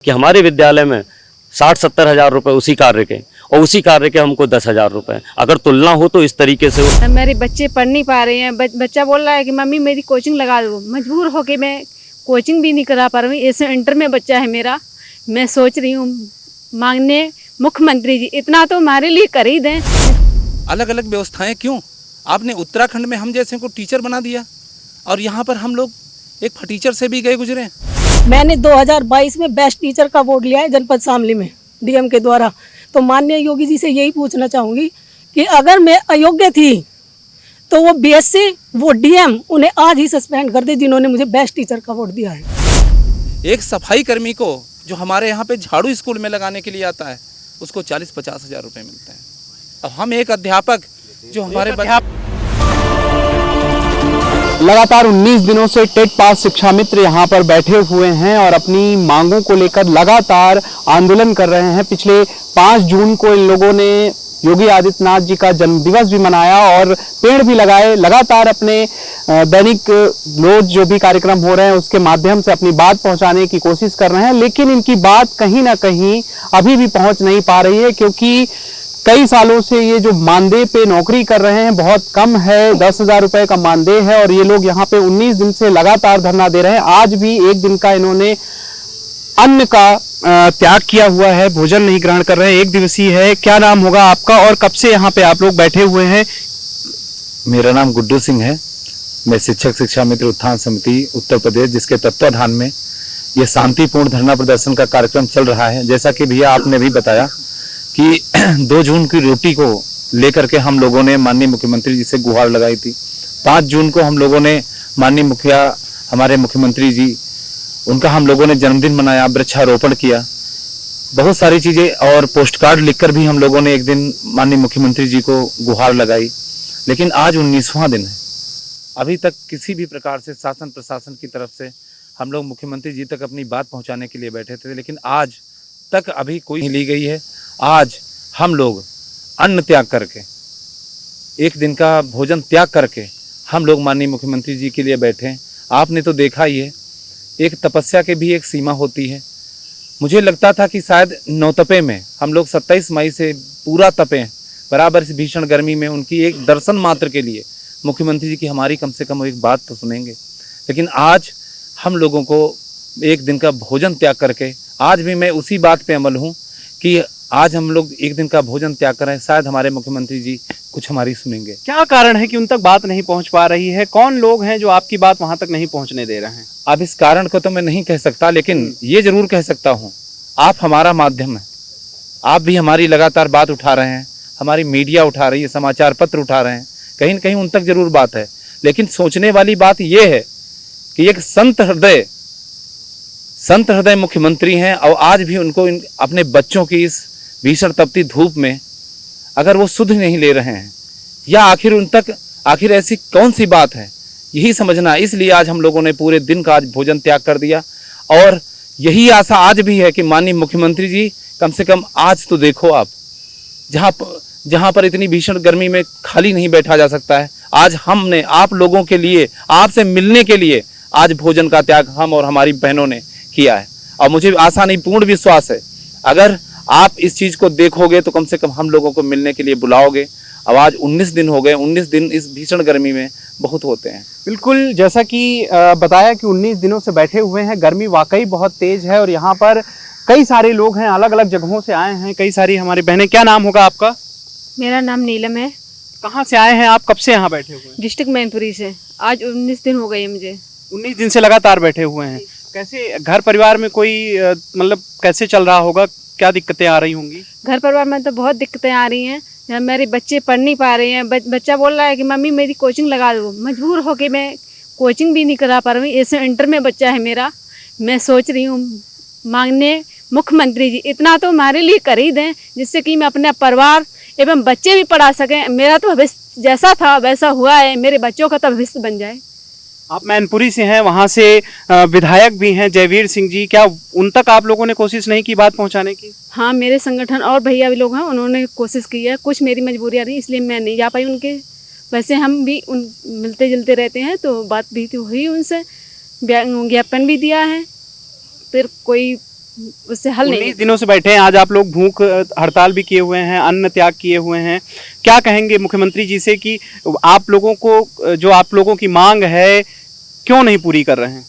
कि हमारे विद्यालय में 60-70 हज़ार रुपये उसी कार्य के और उसी कार्य के हमको 10,000 रुपये। अगर तुलना हो तो इस तरीके से हो। मेरे बच्चे पढ़ नहीं पा रहे हैं। बच्चा बोल रहा है कि मम्मी मेरी कोचिंग लगा दो। मजबूर होके मैं कोचिंग भी नहीं करा पा रही हूँ। ऐसे इंटर में बच्चा है मेरा। मैं सोच रही हूँ माननीय मुख्यमंत्री जी इतना तो हमारे लिए कर ही दें। अलग अलग व्यवस्थाएं क्यों? आपने उत्तराखंड में हम जैसे को टीचर बना दिया और यहाँ पर हम लोग एक फटीचर से भी गए गुजरे। मैंने 2022 में बेस्ट टीचर का अवार्ड लिया है जनपद शामली में डीएम के द्वारा। तो माननीय योगी जी से यही पूछना चाहूँगी कि अगर मैं अयोग्य थी तो वो बीएससी वो डीएम उन्हें आज ही सस्पेंड कर दे जिन्होंने मुझे बेस्ट टीचर का अवार्ड दिया है। एक सफाई कर्मी को जो हमारे यहाँ पे झाड़ू स्कूल में लगाने के लिए आता है उसको 40-50 हज़ार रुपये मिलता है। अब हम एक अध्यापक जो हमारे लगातार 19 दिनों से टेट पास शिक्षा मित्र यहाँ पर बैठे हुए हैं और अपनी मांगों को लेकर लगातार आंदोलन कर रहे हैं। पिछले 5 जून को इन लोगों ने योगी आदित्यनाथ जी का जन्मदिवस भी मनाया और पेड़ भी लगाए। लगातार अपने दैनिक रोज जो भी कार्यक्रम हो रहे हैं उसके माध्यम से अपनी बात पहुंचाने की कोशिश कर रहे हैं, लेकिन इनकी बात कहीं ना कहीं अभी भी पहुंच नहीं पा रही है, क्योंकि कई सालों से ये जो मानदेय पे नौकरी कर रहे हैं बहुत कम है। 10,000 रुपए का मानदेय है और ये लोग यहाँ पे 19 दिन से लगातार धरना दे रहे हैं। आज भी एक दिन का इन्होंने अन्न का त्याग किया हुआ है, भोजन नहीं ग्रहण कर रहे हैं, एक दिवसीय है। क्या नाम होगा आपका और कब से यहाँ पे आप लोग बैठे हुए हैं? मेरा नाम गुड्डू सिंह है। मैं शिक्षक शिक्षा मित्र उत्थान समिति उत्तर प्रदेश जिसके तत्वाधान में ये शांतिपूर्ण धरना प्रदर्शन का कार्यक्रम चल रहा है। जैसा कि भैया आपने भी बताया कि 2 जून की रोटी को लेकर के हम लोगों ने माननीय मुख्यमंत्री जी से गुहार लगाई थी। 5 जून को हम लोगों ने माननीय हमारे मुख्यमंत्री जी उनका हम लोगों ने जन्मदिन मनाया, वृक्षारोपण किया, बहुत सारी चीजें और पोस्ट कार्ड लिखकर भी हम लोगों ने एक दिन माननीय मुख्यमंत्री जी को गुहार लगाई। लेकिन आज 19वां दिन है, अभी तक किसी भी प्रकार से शासन प्रशासन की तरफ से हम लोग मुख्यमंत्री जी तक अपनी बात पहुंचाने के लिए बैठे थे, लेकिन आज तक अभी कोई नहीं ली गई है। आज हम लोग अन्न त्याग करके, एक दिन का भोजन त्याग करके हम लोग माननीय मुख्यमंत्री जी के लिए बैठे। आपने तो देखा ही है, एक तपस्या के भी एक सीमा होती है। मुझे लगता था कि शायद नौतपे में हम लोग 27 मई से पूरा तपें, बराबर इस भीषण गर्मी में उनकी एक दर्शन मात्र के लिए मुख्यमंत्री जी की हमारी कम से कम एक बात तो सुनेंगे। लेकिन आज हम लोगों को एक दिन का भोजन त्याग करके, आज भी मैं उसी बात पे अमल हूँ कि आज हम लोग एक दिन का भोजन त्याग कर रहे हैं, शायद हमारे मुख्यमंत्री जी कुछ हमारी सुनेंगे। क्या कारण है कि उन तक बात नहीं पहुंच पा रही है? कौन लोग हैं जो आपकी बात वहां तक नहीं पहुंचने दे रहे हैं? अब इस कारण को तो मैं नहीं कह सकता, लेकिन ये जरूर कह सकता हूँ, आप हमारा माध्यम है, आप भी हमारी लगातार बात उठा रहे हैं, हमारी मीडिया उठा रही है, समाचार पत्र उठा रहे हैं, कहीं न कहीं उन तक जरूर बात है। लेकिन सोचने वाली बात यह है कि एक संत हृदय मुख्यमंत्री हैं और आज भी उनको अपने बच्चों की इस भीषण तपती धूप में अगर वो सुध नहीं ले रहे हैं, या आखिर ऐसी कौन सी बात है, यही समझना। इसलिए आज हम लोगों ने पूरे दिन का आज भोजन त्याग कर दिया और यही आशा आज भी है कि माननीय मुख्यमंत्री जी कम से कम आज तो देखो, आप जहां पर इतनी भीषण गर्मी में खाली नहीं बैठा जा सकता है, आज हमने आप लोगों के लिए, आपसे मिलने के लिए आज भोजन का त्याग हम और हमारी बहनों ने किया है। और मुझे आशा नहीं, पूर्ण विश्वास है, अगर आप इस चीज को देखोगे तो कम से कम हम लोगों को मिलने के लिए बुलाओगे। अब आज 19 दिन हो गए, 19 दिन इस भीषण गर्मी में बहुत होते हैं। बिल्कुल, जैसा कि बताया कि 19 दिनों से बैठे हुए हैं, गर्मी वाकई बहुत तेज है और यहाँ पर कई सारे लोग हैं, अलग अलग जगहों से आए हैं, कई सारी हमारी बहनें। क्या नाम होगा आपका? मेरा नाम नीलम है। कहाँ से आए हैं आप? कब से यहाँ बैठे हुए हैं? डिस्ट्रिक्ट मैनपुरी से। आज 19 दिन हो गए मुझे। 19 दिन से लगातार बैठे हुए हैं। कैसे घर परिवार में कोई मतलब कैसे चल रहा होगा? क्या दिक्कतें आ रही होंगी? घर परिवार में तो बहुत दिक्कतें आ रही हैं। मेरे बच्चे पढ़ नहीं पा रहे हैं। बच्चा बोल रहा है कि मम्मी मेरी कोचिंग लगा दो। मजबूर होके मैं कोचिंग भी नहीं करा पा रही हूँ। ऐसे इंटर में बच्चा है मेरा। मैं सोच रही हूँ माननीय मुख्यमंत्री जी इतना तो हमारे लिए कर ही दें, जिससे कि मैं अपना परिवार एवं बच्चे भी पढ़ा सकें। मेरा तो भविष्य जैसा था वैसा हुआ है, मेरे बच्चों का तो भविष्य बन जाए। आप मैनपुरी से हैं, वहाँ से विधायक भी हैं जयवीर सिंह जी, क्या उन तक आप लोगों ने कोशिश नहीं की बात पहुँचाने की? हाँ, मेरे संगठन और भैया भी लोग हैं, उन्होंने कोशिश की है। कुछ मेरी मजबूरियाँ रही इसलिए मैं नहीं जा पाई उनके। वैसे हम भी मिलते जुलते रहते हैं, तो बात भी तो हुई उनसे, ज्ञापन भी दिया है। फिर कोई उससे हल नहीं 19 दिनों से बैठे हैं, आज आप लोग भूख हड़ताल भी किए हुए हैं, अन्न त्याग किए हुए हैं। क्या कहेंगे मुख्यमंत्री जी से कि आप लोगों को जो आप लोगों की मांग है क्यों नहीं पूरी कर रहे हैं?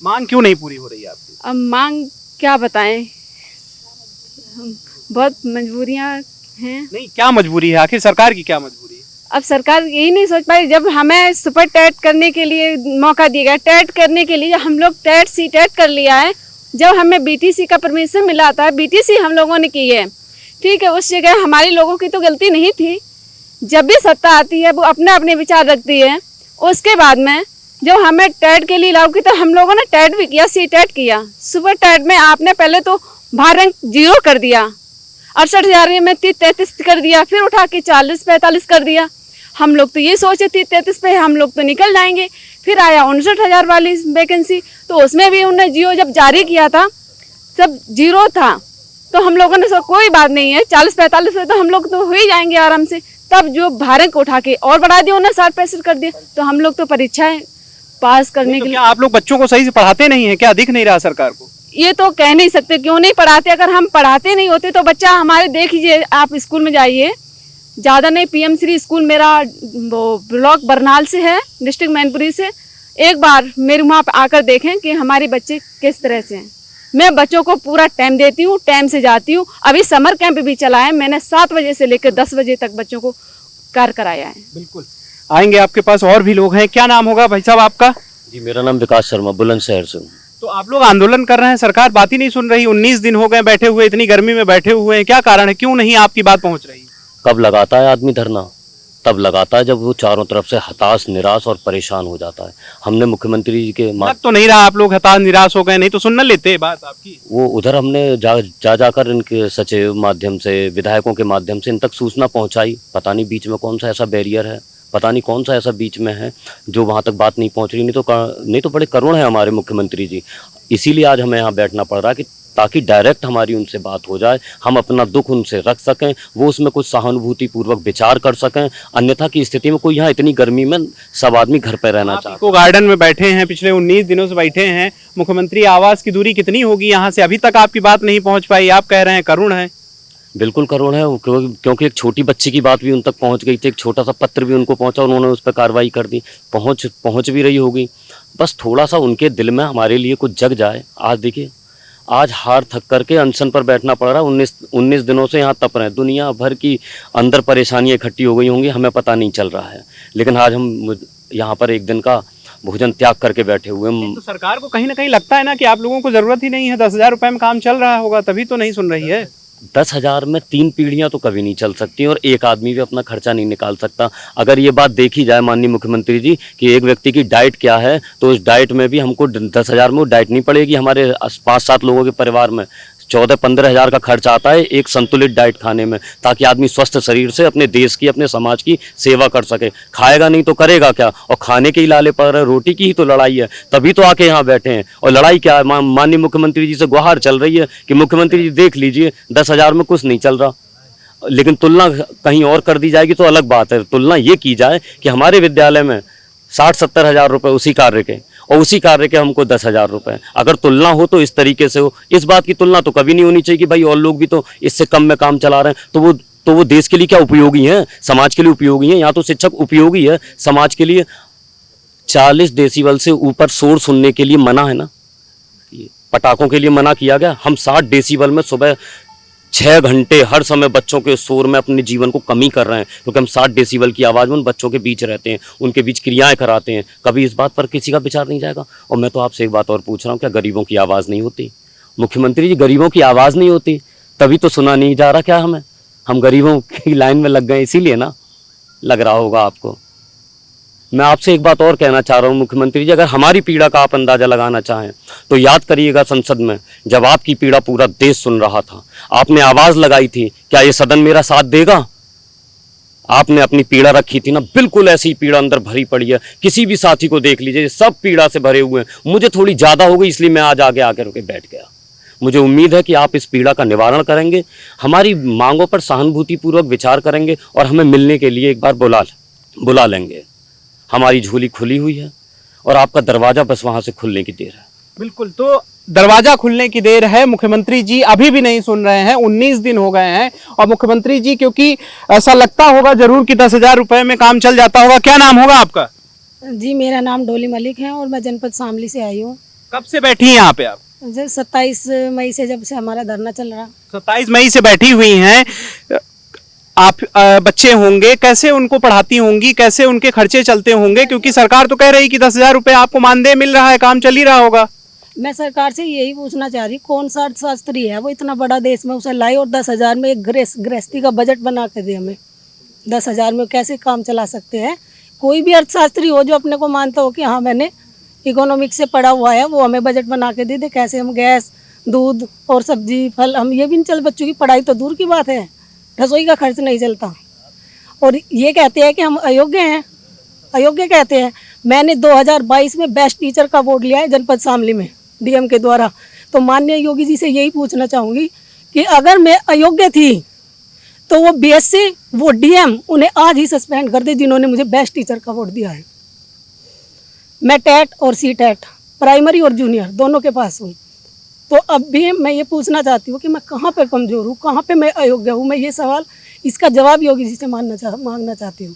मांग क्यों नहीं पूरी हो रही है आपकी? अब मांग क्या बताएं, बहुत मजबूरियां हैं। नहीं, क्या मजबूरी है आखिर, सरकार की क्या मजबूरी है? अब सरकार यही नहीं सोच पाई, जब हमें सुपर टेट करने के लिए मौका दिया गया, टेट करने के लिए हम लोग टेट सी टेट कर लिया है, जब हमें बीटीसी का परमिशन मिला था, बीटीसी हम लोगों ने की है, ठीक है, उस जगह हमारे लोगों की तो गलती नहीं थी। जब भी सत्ता आती है वो अपने अपने विचार रखती है। उसके बाद में जब हमें टेट के लिए लागू की तो हम लोगों ने टेट भी किया, सी टेट किया। सुपर टेट में आपने पहले तो भार रैंक 0 कर दिया, 68,000 में 33 कर दिया, फिर उठा के 40-45 कर दिया। हम लोग तो ये सोचे 33 पे हम लोग तो निकल जाएंगे। फिर आया 59,000 वाली वैकेंसी, तो उसमें भी उन्होंने जियो जब जारी किया था सब 0 था, तो हम लोगों ने सोचा कोई बात नहीं है, 40-45 पे तो हम लोग तो हो ही जाएंगे आराम से। तब जो भार को उठा के और बढ़ा दिया, उन्होंने 60-65 कर दिया, तो हम लोग तो परीक्षाएं पास करने के तो लिए। क्या आप लोग बच्चों को सही से पढ़ाते नहीं है? क्या दिख नहीं रहा सरकार को? ये तो कह नहीं सकते क्यों नहीं पढ़ाते। अगर हम पढ़ाते नहीं होते तो बच्चा हमारे, देख लीजिए आप स्कूल में जाइए, ज़्यादा नहीं, PM श्री स्कूल मेरा वो ब्लॉक बरनाल से है, डिस्ट्रिक्ट मैनपुरी से। एक बार मेरे वहाँ पर आकर देखें कि हमारे बच्चे किस तरह से हैं। मैं बच्चों को पूरा टाइम देती हूँ, टाइम से जाती हूँ। अभी समर कैंप भी चला है, मैंने 7 बजे से लेकर 10 बजे तक बच्चों को कार्य कराया है। बिल्कुल, आएंगे आपके पास और भी लोग हैं। क्या नाम होगा भाई साहब आपका? जी, मेरा नाम विकास शर्मा, बुलंदशहर से हूँ। तो आप लोग आंदोलन कर रहे हैं, सरकार बात ही नहीं सुन रही। 19 दिन हो गए बैठे हुए, इतनी गर्मी में बैठे हुए हैं, क्या कारण है, क्यों नहीं आपकी बात पहुंच रही? कब लगाता है आदमी धरना? तब लगाता है जब वो चारों तरफ से हताश, निराश और परेशान हो जाता है। हमने मुख्यमंत्री जी के लग तो नहीं रहा आप लोग हताश निराश हो गए, नहीं तो सुन न लेते बात आपकी। वो उधर हमने जाकर इनके सचिव माध्यम से, विधायकों के माध्यम से इन तक सूचना पहुंचाई। पता नहीं बीच में कौन सा ऐसा बैरियर है, पता नहीं कौन सा ऐसा बीच में है जो वहां तक बात नहीं पहुंच रही। नहीं तो बड़े करुण है हमारे मुख्यमंत्री जी। इसीलिए आज हमें यहाँ बैठना पड़ रहा है कि ताकि डायरेक्ट हमारी उनसे बात हो जाए, हम अपना दुख उनसे रख सकें, वो उसमें कुछ सहानुभूति पूर्वक विचार कर सकें। अन्यथा की स्थिति में कोई यहाँ इतनी गर्मी में सब आदमी घर पर रहना चाहता है। को गार्डन में बैठे हैं, पिछले 19 दिनों से बैठे हैं। मुख्यमंत्री आवास की दूरी कितनी होगी यहाँ से, अभी तक आपकी बात नहीं पहुँच पाई। आप कह रहे हैं करुण है। बिल्कुल करुण है, क्योंकि एक छोटी बच्ची की बात भी उन तक पहुंच गई थी, एक छोटा सा पत्र भी उनको पहुंचा, उन्होंने उस पर कार्रवाई कर दी। पहुंच भी रही होगी, बस थोड़ा सा उनके दिल में हमारे लिए कुछ जग जाए। आज देखिए, आज हार थक करके अनशन पर बैठना पड़ रहा है। 19 दिनों से यहाँ तप रहे हैं, दुनिया भर की अंदर परेशानियाँ इकट्ठी हो गई होंगी, हमें पता नहीं चल रहा है। लेकिन आज हम यहाँ पर एक दिन का भोजन त्याग करके बैठे हुए हैं। तो सरकार को कहीं ना कहीं लगता है ना कि आप लोगों को जरूरत ही नहीं है, 10,000 रुपए में काम चल रहा होगा, तभी तो नहीं सुन रही है। 10,000 में 3 पीढ़ियां तो कभी नहीं चल सकती और एक आदमी भी अपना खर्चा नहीं निकाल सकता। अगर ये बात देखी जाए माननीय मुख्यमंत्री जी कि एक व्यक्ति की डाइट क्या है, तो उस डाइट में भी हमको 10,000 में डाइट नहीं पड़ेगी। हमारे 5-7 लोगों के परिवार में 14-15 हज़ार का खर्च आता है एक संतुलित डाइट खाने में, ताकि आदमी स्वस्थ शरीर से अपने देश की, अपने समाज की सेवा कर सके। खाएगा नहीं तो करेगा क्या? और खाने के ही लाले पर रोटी की ही तो लड़ाई है, तभी तो आके यहाँ बैठे हैं। और लड़ाई क्या है? माननीय मुख्यमंत्री जी से गुहार चल रही है कि मुख्यमंत्री जी देख लीजिए, 10,000 में कुछ नहीं चल रहा। लेकिन तुलना कहीं और कर दी जाएगी तो अलग बात है। तुलना ये की जाए कि हमारे विद्यालय में 60-70 हज़ार रुपये उसी कार्य के, और उसी कार्य के हमको 10,000 रुपये। अगर तुलना हो तो इस तरीके से हो। इस बात की तुलना तो कभी नहीं होनी चाहिए कि भाई और लोग भी तो इससे कम में काम चला रहे हैं, तो वो देश के लिए क्या उपयोगी हैं, समाज के लिए उपयोगी हैं। यहाँ तो शिक्षक उपयोगी है समाज के लिए। 40 डेसिबल से ऊपर शोर सुनने के लिए मना है ना, पटाखों के लिए मना किया गया। हम 60 डेसिबल में सुबह 6 घंटे हर समय बच्चों के शोर में अपने जीवन को कमी कर रहे हैं, क्योंकि हम 60 डेसिबल की आवाज़ में उन बच्चों के बीच रहते हैं, उनके बीच क्रियाएं कराते हैं। कभी इस बात पर किसी का विचार नहीं जाएगा। और मैं तो आपसे एक बात और पूछ रहा हूँ, क्या गरीबों की आवाज़ नहीं होती? मुख्यमंत्री जी, गरीबों की आवाज़ नहीं होती तभी तो सुना नहीं जा रहा क्या हमें? हम गरीबों की लाइन में लग गए, इसीलिए ना लग रहा होगा आपको। मैं आपसे एक बात और कहना चाह रहा हूँ मुख्यमंत्री जी, अगर हमारी पीड़ा का आप अंदाजा लगाना चाहें तो याद करिएगा संसद में जब आपकी पीड़ा पूरा देश सुन रहा था, आपने आवाज लगाई थी, क्या ये सदन मेरा साथ देगा? आपने अपनी पीड़ा रखी थी ना, बिल्कुल ऐसी पीड़ा अंदर भरी पड़ी है। किसी भी साथी को देख लीजिए, सब पीड़ा से भरे हुए हैं। मुझे थोड़ी ज्यादा हो गई, इसलिए मैं आज आगे आकर के बैठ गया। मुझे उम्मीद है कि आप इस पीड़ा का निवारण करेंगे, हमारी मांगों पर सहानुभूतिपूर्वक विचार करेंगे और हमें मिलने के लिए एक बार बुला लेंगे। हमारी झोली खुली हुई है और आपका दरवाजा बस वहां से खुलने की देर है। बिल्कुल, तो दरवाजा खुलने की देर है। मुख्यमंत्री जी अभी भी नहीं सुन रहे हैं। 19 दिन हो गए हैं और मुख्यमंत्री जी, क्योंकि ऐसा लगता होगा जरूर कि 10,000 रुपए में काम चल जाता होगा। क्या नाम होगा आपका? जी, मेरा नाम डोली मलिक है और मैं जनपद शामली से आई हूँ। कब से बैठी हैं यहाँ पे आप? 27 मई से जब से हमारा धरना चल रहा। 27 मई से बैठी हुई हैं। आप बच्चे होंगे, कैसे उनको पढ़ाती होंगी, कैसे उनके खर्चे चलते होंगे? क्योंकि सरकार तो कह रही कि 10,000 रुपए आपको मानदेय मिल रहा है, काम चल ही रहा होगा। मैं सरकार से यही पूछना चाह रही, कौन सा अर्थशास्त्री है वो इतना बड़ा देश में उसे लाई और 10,000 में एक गृहस्थी का बजट बना के दे हमें। 10,000 में कैसे काम चला सकते हैं? कोई भी अर्थशास्त्री हो जो अपने को मानता हो कि हाँ मैंने इकोनॉमिक्स से पढ़ा हुआ है, वो हमें बजट बना के दे कैसे हम गैस, दूध और सब्जी, फल, हम ये भी नहीं चल। बच्चों की पढ़ाई तो दूर की बात है, रसोई का खर्च नहीं चलता। और ये कहते हैं कि हम अयोग्य हैं, अयोग्य कहते हैं। मैंने 2022 में बेस्ट टीचर का अवार्ड लिया है जनपद शामली में डीएम के द्वारा। तो माननीय योगी जी से यही पूछना चाहूँगी कि अगर मैं अयोग्य थी तो वो बीएससी, वो डीएम, उन्हें आज ही सस्पेंड कर दे जिन्होंने मुझे बेस्ट टीचर का अवार्ड दिया है। मैं टेट और सी टेट प्राइमरी और जूनियर दोनों के पास हूँ। तो अब भी मैं ये पूछना चाहती हूँ कि मैं कहाँ पे कमज़ोर हूँ, कहाँ पे मैं अयोग्य हूँ। मैं ये सवाल, इसका जवाब योगी जी से मांगना चाहती हूँ।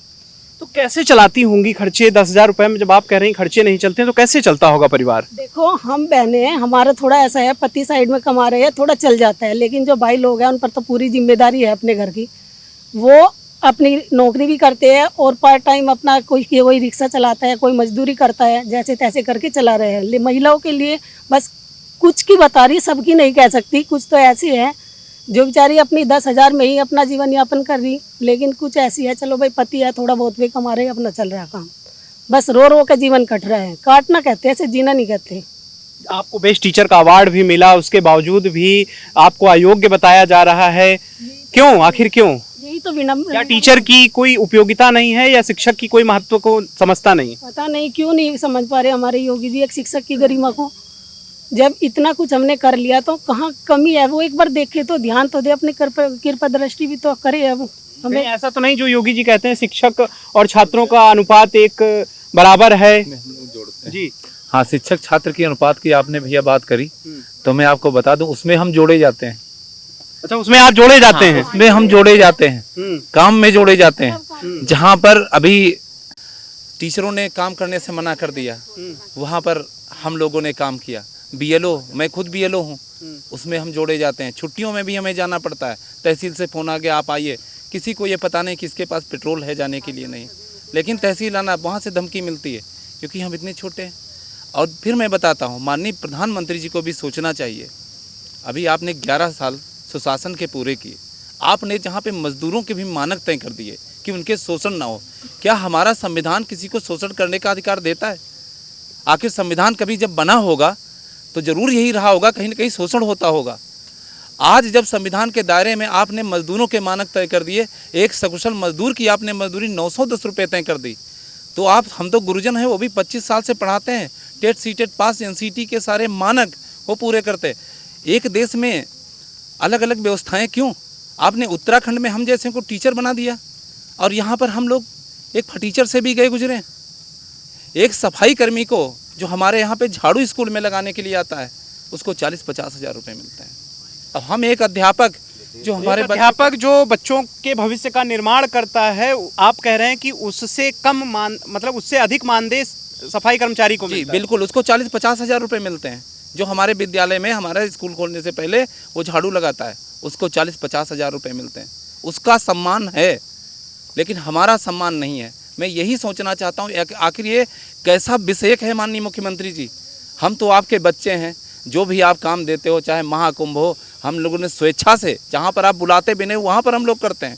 तो कैसे चलाती होंगी खर्चे? 10,000 रुपए में जब आप कह रही हैं खर्चे नहीं चलते हैं, तो कैसे चलता होगा परिवार? देखो, हम बहनें हैं, हमारा थोड़ा ऐसा है, पति साइड में कमा रहे हैं, थोड़ा चल जाता है। लेकिन जो भाई लोग हैं उन पर तो पूरी जिम्मेदारी है अपने घर की। वो अपनी नौकरी भी करते हैं और पार्ट टाइम अपना कोई रिक्शा चलाता है, कोई मजदूरी करता है, जैसे तैसे करके चला रहे हैं। महिलाओं के लिए बस कुछ की बता रही, सबकी नहीं कह सकती। कुछ तो ऐसी है जो बेचारी अपनी 10,000 में ही अपना जीवन यापन कर रही, लेकिन कुछ ऐसी है चलो भाई पति है, थोड़ा बहुत भी कमा रहे हैं, अपना चल रहा है काम। बस रो रो के जीवन कट रहा है। काटना कहते हैं, ऐसे जीना नहीं कहते। आपको बेस्ट टीचर का अवार्ड भी मिला, उसके बावजूद भी आपको अयोग्य बताया जा रहा है। क्यों, आखिर क्यों? यही तो विनम्र, क्या टीचर की कोई उपयोगिता नहीं है या शिक्षक की कोई महत्व को समझता नहीं? पता नहीं क्यों नहीं समझ पा रहे हमारे योगी जी एक शिक्षक की गरिमा को। जब इतना कुछ हमने कर लिया तो कहाँ कमी है वो एक बार देखे तो, ध्यान तो दे, अपनी कृपा दृष्टि भी तो करे है वो हमें। ऐसा तो नहीं जो योगी जी कहते हैं शिक्षक और छात्रों का अनुपात एक बराबर है जी। हाँ, शिक्षक छात्र की अनुपात की आपने भैया बात करी, तो मैं आपको बता दूं उसमें हम जोड़े जाते हैं। अच्छा, उसमें आप जोड़े जाते हैं? उसमें हम जोड़े जाते हैं, काम में जोड़े जाते हैं। जहाँ पर अभी टीचरों ने काम करने से मना कर दिया, वहाँ पर हम लोगों ने काम किया। बीएलओ, मैं खुद बीएलओ हूँ, उसमें हम जोड़े जाते हैं। छुट्टियों में भी हमें जाना पड़ता है, तहसील से फ़ोन आ गया आप आइए। किसी को ये पता नहीं किसके पास पेट्रोल है जाने के लिए नहीं, लेकिन तहसील आना, वहाँ से धमकी मिलती है क्योंकि हम इतने छोटे हैं। और फिर मैं बताता हूँ, माननीय प्रधानमंत्री जी को भी सोचना चाहिए। अभी आपने 11 साल सुशासन के पूरे किए, आपने जहाँ पे मजदूरों के भी मानक तय कर दिए कि उनके शोषण ना हो। क्या हमारा संविधान किसी को शोषण करने का अधिकार देता है? आखिर संविधान कभी जब बना होगा तो जरूर यही रहा होगा, कहीं ना कहीं शोषण होता होगा। आज जब संविधान के दायरे में आपने मजदूरों के मानक तय कर दिए, एक सकुशल मजदूर की आपने मजदूरी 910 रुपये तय कर दी, तो हम तो गुरुजन हैं, वो भी 25 साल से पढ़ाते हैं, टेट सीटेट पास, एनसीटी के सारे मानक वो पूरे करते। एक देश में अलग अलग व्यवस्थाएं क्यों? आपने उत्तराखंड में हम जैसे को टीचर बना दिया और यहाँ पर हम लोग एक फटीचर से भी गए गुजरे। एक सफाई कर्मी को जो हमारे यहाँ पे झाड़ू स्कूल में लगाने के लिए आता है, उसको 40-50 हज़ार रुपये मिलते हैं। अब हम एक अध्यापक जो हमारे अध्यापक जो बच्चों के भविष्य का निर्माण करता है, आप कह रहे हैं कि उससे कम मतलब उससे अधिक मानदेय सफाई कर्मचारी को मिलता है? बिल्कुल, उसको 40-50 हज़ार रुपये मिलते हैं। जो हमारे विद्यालय में, हमारे स्कूल खोलने से पहले वो झाड़ू लगाता है, उसको 40-50 हज़ार रुपये मिलते हैं। उसका सम्मान है, लेकिन हमारा सम्मान नहीं है। मैं यही सोचना चाहता हूँ, आखिर ये कैसा विषेक है माननीय मुख्यमंत्री जी? हम तो आपके बच्चे हैं, जो भी आप काम देते हो, चाहे महाकुंभ हो, हम लोगों ने स्वेच्छा से, जहाँ पर आप बुलाते भी नहीं वहाँ पर हम लोग करते हैं।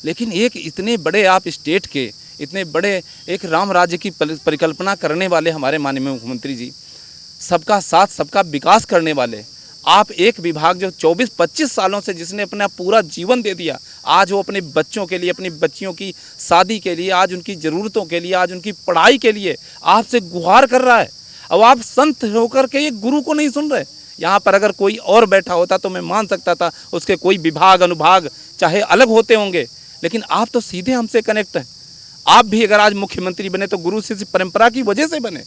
लेकिन एक इतने बड़े आप स्टेट के, इतने बड़े एक राम राज्य की परिकल्पना करने वाले हमारे माननीय मुख्यमंत्री जी, सबका साथ सबका विकास करने वाले, आप एक विभाग जो 24-25 सालों से जिसने अपना पूरा जीवन दे दिया, आज वो अपने बच्चों के लिए, अपनी बच्चियों की शादी के लिए, आज उनकी ज़रूरतों के लिए, आज उनकी पढ़ाई के लिए आपसे गुहार कर रहा है। अब आप संत होकर के ये गुरु को नहीं सुन रहे। यहाँ पर अगर कोई और बैठा होता तो मैं मान सकता था, उसके कोई विभाग अनुभाग चाहे अलग होते होंगे, लेकिन आप तो सीधे हमसे कनेक्ट हैं। आप भी अगर आज मुख्यमंत्री बने तो गुरु शिष्य परंपरा की वजह से बने।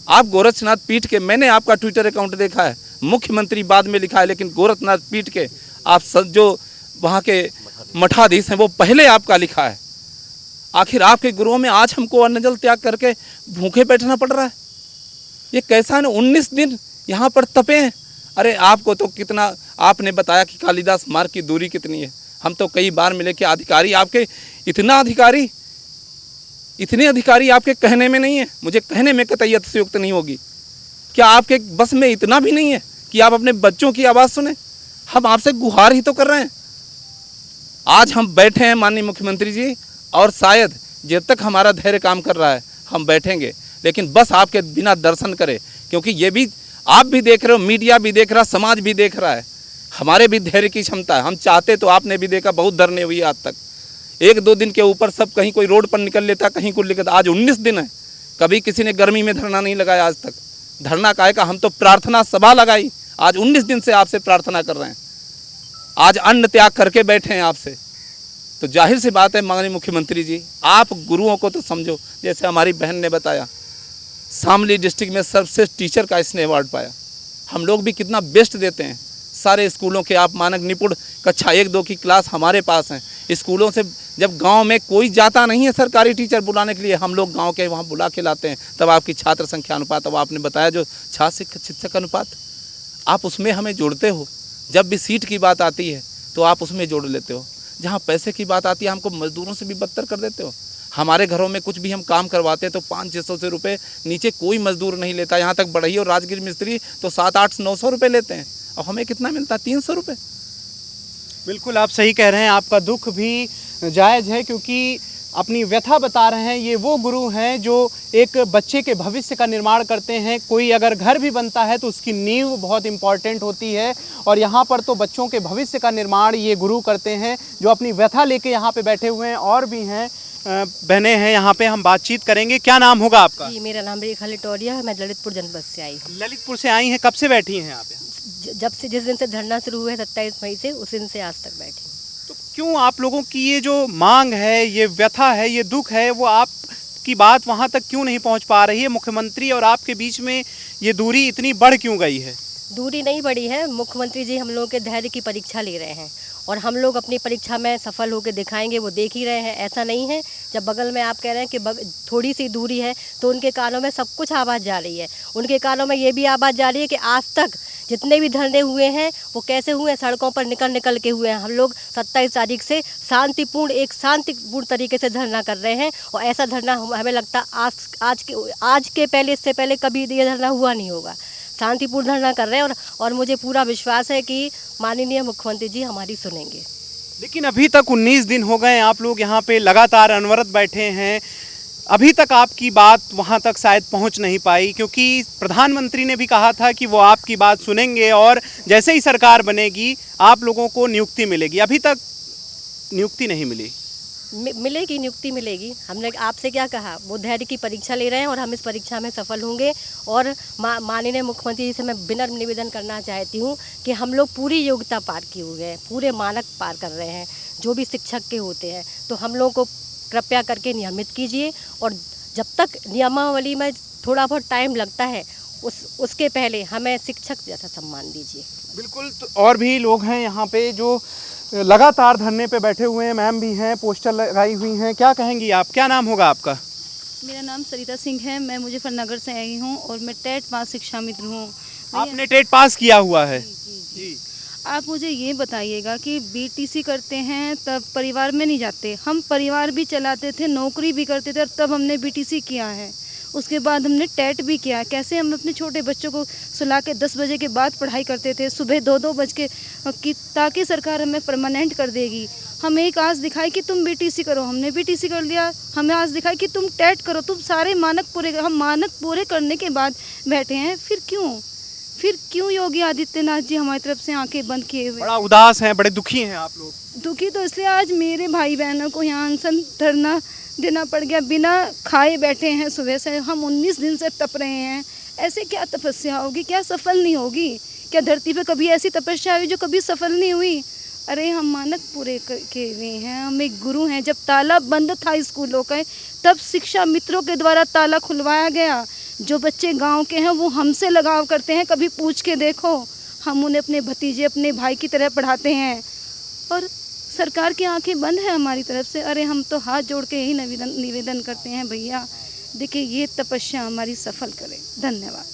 आप गोरखनाथ पीठ के, मैंने आपका ट्विटर अकाउंट देखा है, मुख्यमंत्री बाद में लिखा है, लेकिन गोरखनाथ पीठ के आप जो वहाँ के मठाधीश हैं वो पहले आपका लिखा है। आखिर आपके गुरुओं में आज हमको अन्न जल त्याग करके भूखे बैठना पड़ रहा है। ये कैसा है ना, 19 दिन यहाँ पर तपे हैं। अरे आपको तो कितना, आपने बताया कि कालिदास मार्ग की दूरी कितनी है, हम तो कई बार मिले कि अधिकारी आपके इतने अधिकारी आपके कहने में नहीं है, मुझे कहने में कतई अतिशयोक्ति नहीं होगी। क्या आपके बस में इतना भी नहीं है कि आप अपने बच्चों की आवाज़ सुने? हम आपसे गुहार ही तो कर रहे हैं। आज हम बैठे हैं माननीय मुख्यमंत्री जी, और शायद जब तक हमारा धैर्य काम कर रहा है हम बैठेंगे, लेकिन बस आपके बिना दर्शन करें, क्योंकि ये भी आप भी देख रहे हो, मीडिया भी देख रहा, समाज भी देख रहा है, हमारे भी धैर्य की क्षमता है। हम चाहते तो आपने भी देखा, बहुत धरने हुई आज तक, 1-2 दिन के ऊपर सब कहीं कोई रोड पर निकल लेता, कहीं को लेकर। आज 19 दिन है, कभी किसी ने गर्मी में धरना नहीं लगाया आज तक। धरना काहे का, हम तो प्रार्थना सभा लगाई, आज 19 दिन से आपसे प्रार्थना कर रहे हैं, आज अन्न त्याग करके बैठे हैं आपसे। तो जाहिर सी बात है माननीय मुख्यमंत्री जी, आप गुरुओं को तो समझो। जैसे हमारी बहन ने बताया, शामली डिस्ट्रिक्ट में सर्वश्रेष्ठ टीचर का इसने अवार्ड पाया। हम लोग भी कितना बेस्ट देते हैं, सारे स्कूलों के आप मानक निपुण कक्षा 1-2 की क्लास हमारे पास हैं। स्कूलों से जब गांव में कोई जाता नहीं है सरकारी टीचर बुलाने के लिए, हम लोग गांव के वहाँ बुला के लाते हैं। तब आपकी छात्र संख्या अनुपात, अब आपने बताया जो छात्र शिक्षक अनुपात, आप उसमें हमें जोड़ते हो। जब भी सीट की बात आती है तो आप उसमें जोड़ लेते हो। जहाँ पैसे की बात आती है हमको मजदूरों से भी बदतर कर देते हो। हमारे घरों में कुछ भी हम काम करवाते हैं तो 500-600 से रुपये नीचे कोई मजदूर नहीं लेता। यहाँ तक बढ़ई और राजगीर मिस्त्री तो 700-800-900 रुपये लेते हैं, और हमें कितना मिलता है? 300 रुपये। बिल्कुल आप सही कह रहे हैं, आपका दुख भी जायज़ है, क्योंकि अपनी व्यथा बता रहे हैं। ये वो गुरु हैं जो एक बच्चे के भविष्य का निर्माण करते हैं। कोई अगर घर भी बनता है तो उसकी नींव बहुत इम्पॉर्टेंट होती है, और यहाँ पर तो बच्चों के भविष्य का निर्माण ये गुरु करते हैं, जो अपनी व्यथा लेके यहाँ पे बैठे हुए हैं। और भी हैं बहनें हैं यहाँ पे, हम बातचीत करेंगे। क्या नाम होगा आपका? जी, मेरा नाम रेखा लिटोरिया है, मैं ललितपुर जनपद से आई हूँ। ललितपुर से आई हैं, कब से बैठी हैं यहाँ पे? जब से जिस दिन से धरना शुरू हुआ है 27 मई से, उस दिन से आज तक बैठी हूँ। तो क्यों आप लोगों की ये जो मांग है, ये व्यथा है, ये दुख है, वो आपकी बात वहाँ तक क्यों नहीं पहुँच पा रही है? मुख्यमंत्री और आपके बीच में ये दूरी इतनी बढ़ क्यों गई है? दूरी नहीं बढ़ी है, मुख्यमंत्री जी हम लोगों के धैर्य की परीक्षा ले रहे हैं, और हम लोग अपनी परीक्षा में सफल होकर दिखाएंगे, वो देख ही रहे हैं। ऐसा नहीं है जब बगल में आप कह रहे हैं कि थोड़ी सी दूरी है, तो उनके कानों में सब कुछ आवाज़ जा रही है। उनके कानों में ये भी आवाज़ जा रही है कि आज तक जितने भी धरने हुए हैं वो कैसे हुए हैं, सड़कों पर निकल के हुए हैं। हम लोग 27 तारीख से शांतिपूर्ण तरीके से धरना कर रहे हैं, और ऐसा धरना हमें लगता आज के पहले, इससे पहले कभी ये धरना हुआ नहीं होगा। शांतिपूर्ण धरना कर रहे हैं, और मुझे पूरा विश्वास है कि माननीय मुख्यमंत्री जी हमारी सुनेंगे। लेकिन अभी तक 19 दिन हो गए, आप लोग यहाँ पे लगातार अनवरत बैठे हैं, अभी तक आपकी बात वहाँ तक शायद पहुँच नहीं पाई, क्योंकि प्रधानमंत्री ने भी कहा था कि वो आपकी बात सुनेंगे और जैसे ही सरकार बनेगी आप लोगों को नियुक्ति मिलेगी। अभी तक नियुक्ति नहीं मिली। मिलेगी, नियुक्ति मिलेगी। हमने आपसे क्या कहा, वो धैर्य की परीक्षा ले रहे हैं, और हम इस परीक्षा में सफल होंगे। और माननीय मुख्यमंत्री जी से मैं विनम्र निवेदन करना चाहती हूँ कि हम लोग पूरी योग्यता पार किए हुए हैं, पूरे मानक पार कर रहे हैं जो भी शिक्षक के होते हैं। तो हम लोगों को कृपया करके नियमित कीजिए, और जब तक नियमावली में थोड़ा बहुत टाइम लगता है उसके पहले हमें शिक्षक जैसा सम्मान दीजिए। बिल्कुल। तो और भी लोग हैं यहाँ पे जो लगातार धरने पे बैठे हुए हैं, मैम भी हैं, पोस्टर लगाई हुई हैं। क्या कहेंगी आप? क्या नाम होगा आपका? मेरा नाम सरिता सिंह है, मैं मुजफ्फरनगर से आई हूँ, और मैं टेट पास शिक्षा मित्र हूँ। आपने टेट पास किया हुआ है? जी। आप मुझे ये बताइएगा कि बीटीसी करते हैं तब परिवार में नहीं जाते, हम परिवार भी चलाते थे, नौकरी भी करते थे, और तब हमने बीटीसी किया है। उसके बाद हमने टेट भी किया। कैसे हम अपने छोटे बच्चों को सुला के 10 बजे के बाद पढ़ाई करते थे, सुबह 2-2 बज के, ताकि सरकार हमें परमानेंट कर देगी। हमें एक आज दिखाई कि तुम बीटीसी करो, हमने बीटीसी कर लिया। हमें आज दिखाई कि तुम टेट करो, तुम सारे मानक पूरे, हम मानक पूरे करने के बाद बैठे हैं। फिर क्यों योगी आदित्यनाथ जी हमारी तरफ से आंखें बंद किए हुए? बड़ा उदास हैं, बड़े दुखी हैं आप लोग। दुखी तो इसलिए आज मेरे भाई बहनों को यहाँ अनशन धरना देना पड़ गया, बिना खाए बैठे हैं सुबह से। हम 19 दिन से तप रहे हैं। ऐसे क्या तपस्या होगी, क्या सफल नहीं होगी? क्या धरती पे कभी ऐसी तपस्या हुई जो कभी सफल नहीं हुई? अरे हम मानक पूरे किए हुए हैं, हम एक गुरु हैं। जब ताला बंद था स्कूलों का, तब शिक्षा मित्रों के द्वारा ताला खुलवाया गया। जो बच्चे गांव के हैं वो हमसे लगाव करते हैं, कभी पूछ के देखो। हम उन्हें अपने भतीजे अपने भाई की तरह पढ़ाते हैं और सरकार की आंखें बंद है हमारी तरफ से। अरे हम तो हाथ जोड़ के यही निवेदन करते हैं, भैया देखिए ये तपस्या हमारी सफल करे। धन्यवाद।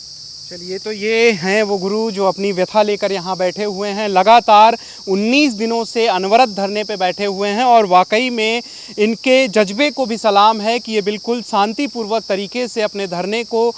चलिए, तो ये हैं वो गुरु जो अपनी व्यथा लेकर यहाँ बैठे हुए हैं। लगातार 19 दिनों से अनवरत धरने पे बैठे हुए हैं और वाकई में इनके जज्बे को भी सलाम है कि ये बिल्कुल शांतिपूर्वक तरीके से अपने धरने को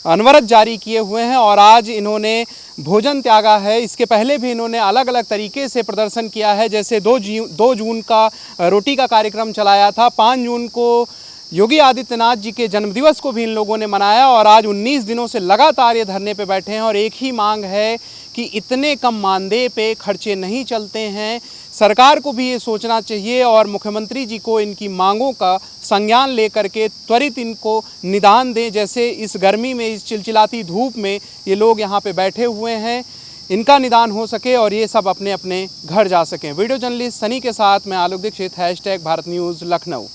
अनवरत जारी किए हुए हैं। और आज इन्होंने भोजन त्यागा है। इसके पहले भी इन्होंने अलग अलग तरीके से प्रदर्शन किया है, जैसे 2 जून का रोटी का कार्यक्रम चलाया था, 5 जून को योगी आदित्यनाथ जी के जन्मदिवस को भी इन लोगों ने मनाया और आज 19 दिनों से लगातार ये धरने पे बैठे हैं। और एक ही मांग है कि इतने कम मानदेय पे खर्चे नहीं चलते हैं। सरकार को भी ये सोचना चाहिए और मुख्यमंत्री जी को इनकी मांगों का संज्ञान लेकर के त्वरित इनको निदान दें। जैसे इस गर्मी में, इस चिलचिलाती धूप में ये लोग यहाँ पे बैठे हुए हैं, इनका निदान हो सके और ये सब अपने अपने घर जा सकें। वीडियो जर्नलिस्ट सनी के साथ मैं आलोक दीक्षित, #भारत न्यूज़ लखनऊ।